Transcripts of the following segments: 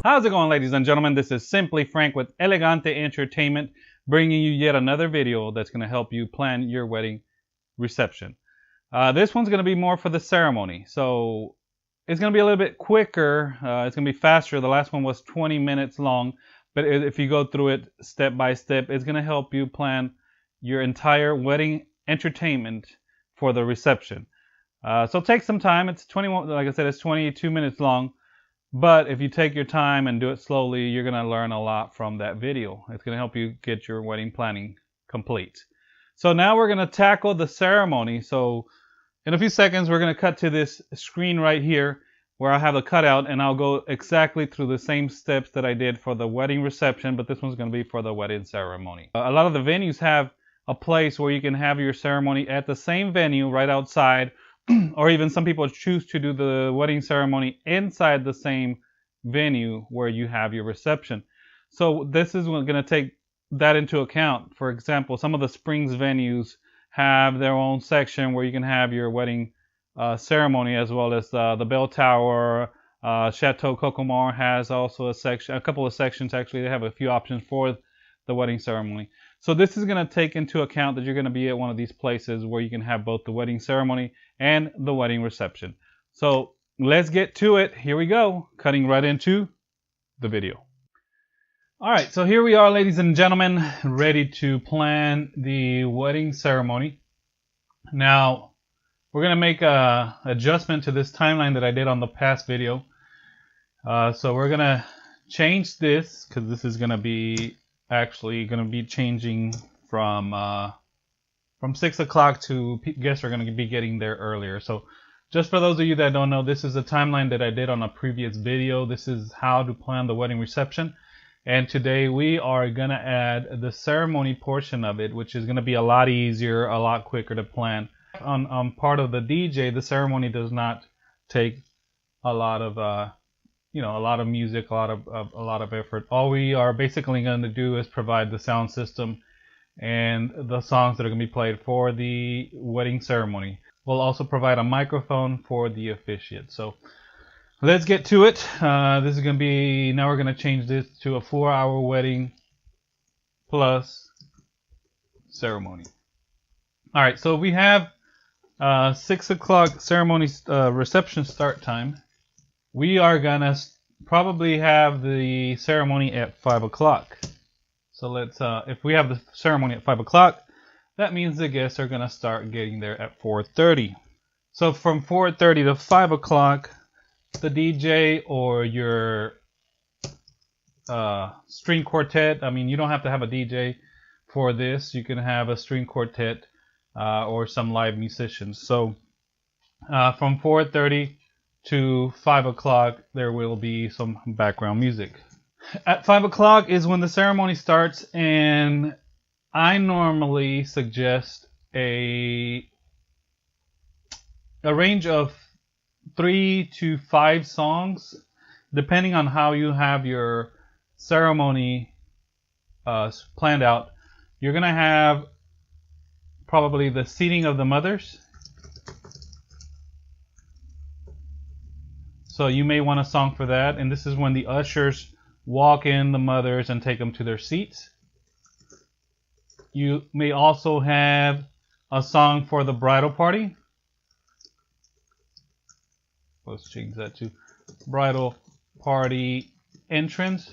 How's it going, ladies and gentlemen? This is Simply Frank with Elegante Entertainment, bringing you yet another video that's going to help you plan your wedding reception. This one's going to be more for the ceremony, so it's going to be a little bit quicker. It's going to be faster. The last one was 20 minutes long, but if you go through it step by step, it's going to help you plan your entire wedding entertainment for the reception. So take some time. It's 21, like I said, it's 22 minutes long. But if you take your time and do it slowly, you're going to learn a lot from that video. It's going to help you get your wedding planning complete. So now we're going to tackle the ceremony. So in a few seconds, we're going to cut to this screen right here where I have a cutout, and I'll go exactly through the same steps that I did for the wedding reception, but this one's going to be for the wedding ceremony. A lot of the venues have a place where you can have your ceremony at the same venue right outside, or even some people choose to do the wedding ceremony inside the same venue where you have your reception. So this is going to take that into account. For example, some of the Springs venues have their own section where you can have your wedding ceremony, as well as the Bell Tower. Chateau Cocomar has also a couple of sections. Actually, they have a few options for the wedding ceremony. So this is going to take into account that you're going to be at one of these places where you can have both the wedding ceremony and the wedding reception. So let's get to it. Here we go, cutting right into the video. All right, so here we are, ladies and gentlemen, ready to plan the wedding ceremony. Now, we're going to make a adjustment to this timeline that I did on the past video. So we're going to change this, because this is going to be actually going to be changing from 6 o'clock to guests are going to be getting there earlier. So just for those of you that don't know, this is a timeline that I did on a previous video. This is how to plan the wedding reception. And today we are going to add the ceremony portion of it, which is going to be a lot easier, a lot quicker to plan. On part of the DJ, the ceremony does not take a lot of a lot of music, a lot of effort. All we are basically going to do is provide the sound system and the songs that are going to be played for the wedding ceremony. We'll also provide a microphone for the officiant. So let's get to it. This is going to be, now we're going to change this to a 4-hour wedding plus ceremony. All right, so we have 6 o'clock ceremony reception start time. We are gonna probably have the ceremony at 5 o'clock. So let's, if we have the ceremony at 5 o'clock, that means the guests are gonna start getting there at 4:30. So from 4:30 to 5 o'clock, the DJ or your string quartet, I mean, you don't have to have a DJ for this. You can have a string quartet or some live musicians. So from 4:30 to 5 o'clock, there will be some background music. At 5 o'clock is when the ceremony starts, and I normally suggest a range of 3 to 5 songs, depending on how you have your ceremony planned out. You're gonna have probably the seating of the mothers. So you may want a song for that, and this is when the ushers walk in the mothers and take them to their seats. You may also have a song for the bridal party. Let's change that to bridal party entrance,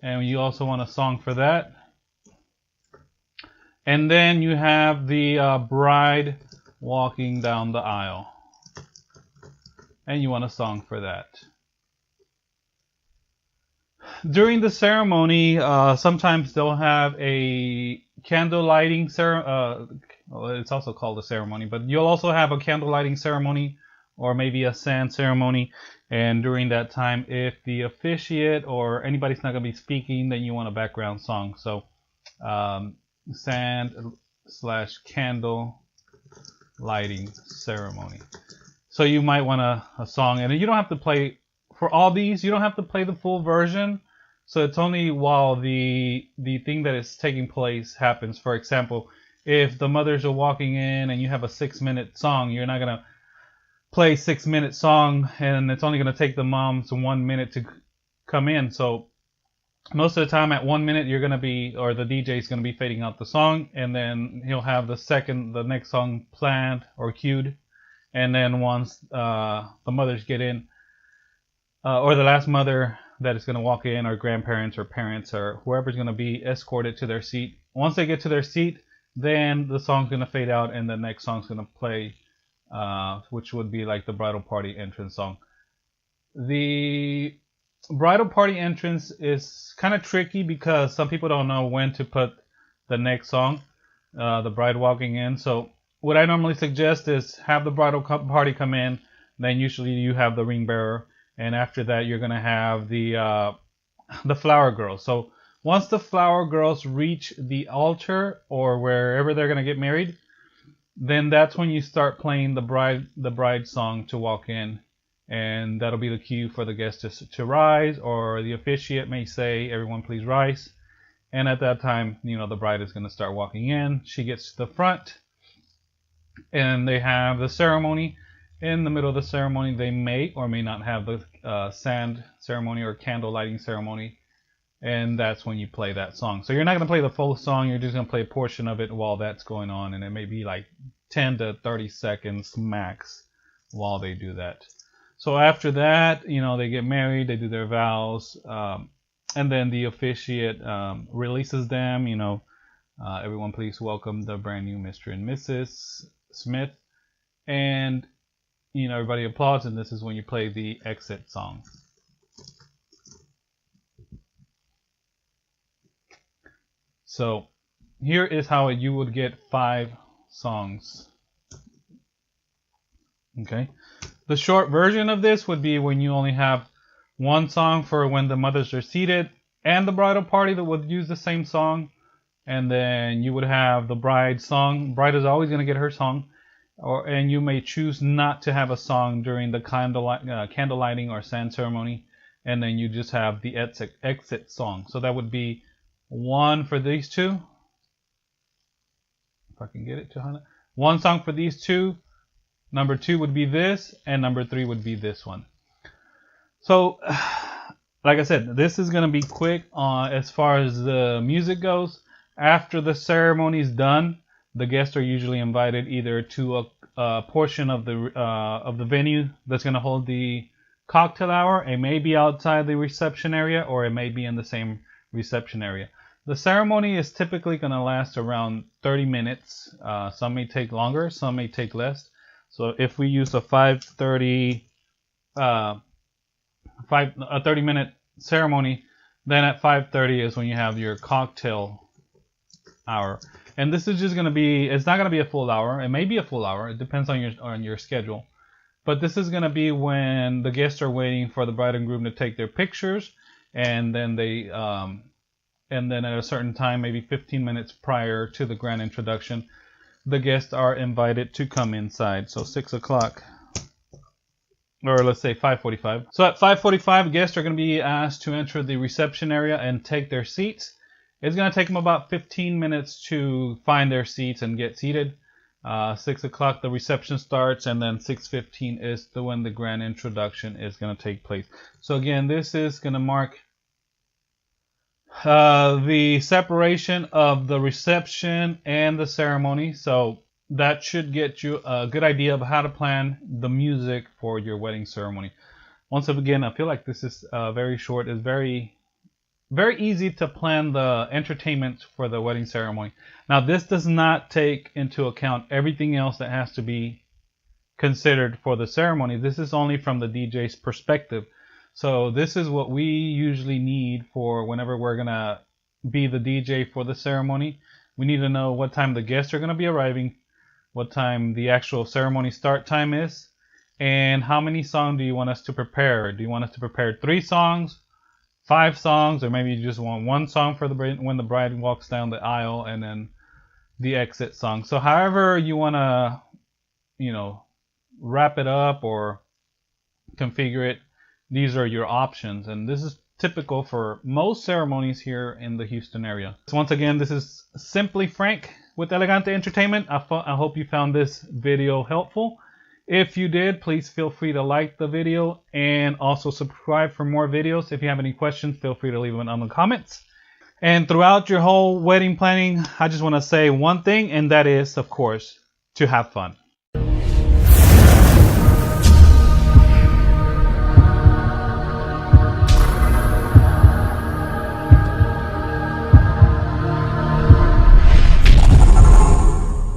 and you also want a song for that. And then you have the bride walking down the aisle, and you want a song for that. During the ceremony, sometimes they'll have a candle lighting ceremony. Well, it's also called a ceremony, but you'll also have a candle lighting ceremony, or maybe a sand ceremony. And during that time, if the officiant or anybody's not going to be speaking, then you want a background song. So sand/candle lighting ceremony. So you might want a song, and you don't have to play for all these. You don't have to play the full version. So it's only while the thing that is taking place happens. For example, if the mothers are walking in and you have a 6-minute song, you're not gonna play 6-minute song, and it's only gonna take the moms 1 minute to come in. So most of the time at 1 minute you're gonna be, or the DJ is gonna be fading out the song, and then he'll have the next song planned or queued, and then once the mothers get in, or the last mother that is gonna walk in, or grandparents or parents or whoever's gonna be escorted to their seat. Once they get to their seat, then the song's gonna fade out and the next song's gonna play, which would be like the bridal party entrance song. The bridal party entrance is kind of tricky because some people don't know when to put the next song, the bride walking in. So what I normally suggest is have the bridal party come in, then usually you have the ring bearer, and after that you're gonna have the flower girls. So once the flower girls reach the altar or wherever they're gonna get married, then that's when you start playing the bride song to walk in, and that'll be the cue for the guests to rise, or the officiant may say, "Everyone please rise." And at that time, you know, the bride is going to start walking in. She gets to the front, and they have the ceremony. In the middle of the ceremony, they may or may not have the sand ceremony or candle lighting ceremony, and that's when you play that song. So you're not going to play the full song, you're just going to play a portion of it while that's going on, and it may be like 10 to 30 seconds max while they do that. So after that, you know, they get married, they do their vows, and then the officiant releases them, you know, everyone please welcome the brand new Mr. and Mrs. Smith, and, you know, everybody applauds, and this is when you play the exit song. So here is how you would get 5 songs. Okay. The short version of this would be when you only have 1 song for when the mothers are seated, and the bridal party that would use the same song, and then you would have the bride song. Bride is always going to get her song, and you may choose not to have a song during the candle lighting or sand ceremony, and then you just have the exit song. So that would be 1 for these 2. If I can get it to 100. 1 song for these 2. Number 2 would be this, and number 3 would be this one. So, like I said, this is going to be quick as far as the music goes. After the ceremony is done, the guests are usually invited either to a portion of the venue that's going to hold the cocktail hour. It may be outside the reception area, or it may be in the same reception area. The ceremony is typically going to last around 30 minutes. Some may take longer, some may take less. So if we use a 30-minute ceremony, then at 5:30 is when you have your cocktail hour. And this is just going to be, it's not going to be a full hour. It may be a full hour. It depends on your schedule. But this is going to be when the guests are waiting for the bride and groom to take their pictures, and then at a certain time, maybe 15 minutes prior to the grand introduction, the guests are invited to come inside. So 6 o'clock, or let's say 5:45. So at 5:45, guests are going to be asked to enter the reception area and take their seats. It's going to take them about 15 minutes to find their seats and get seated. 6 o'clock, the reception starts, and then 6:15 is when the grand introduction is going to take place. So again, this is going to mark the separation of the reception and the ceremony. So that should get you a good idea of how to plan the music for your wedding ceremony. Once again, I feel like this is very short. It's very easy to plan the entertainment for the wedding ceremony. Now, this does not take into account everything else that has to be considered for the ceremony. This is only from the DJ's perspective. So this is what we usually need for whenever we're going to be the DJ for the ceremony. We need to know what time the guests are going to be arriving, what time the actual ceremony start time is, and how many songs do you want us to prepare. Do you want us to prepare 3 songs, 5 songs, or maybe you just want 1 song for when the bride walks down the aisle, and then the exit song. So however you want to, you know, wrap it up or configure it, these are your options, and this is typical for most ceremonies here in the Houston area. So once again, this is Simply Frank with Elegante Entertainment. I hope you found this video helpful. If you did, please feel free to like the video and also subscribe for more videos. If you have any questions, feel free to leave them in the comments. And throughout your whole wedding planning, I just want to say one thing, and that is, of course, to have fun.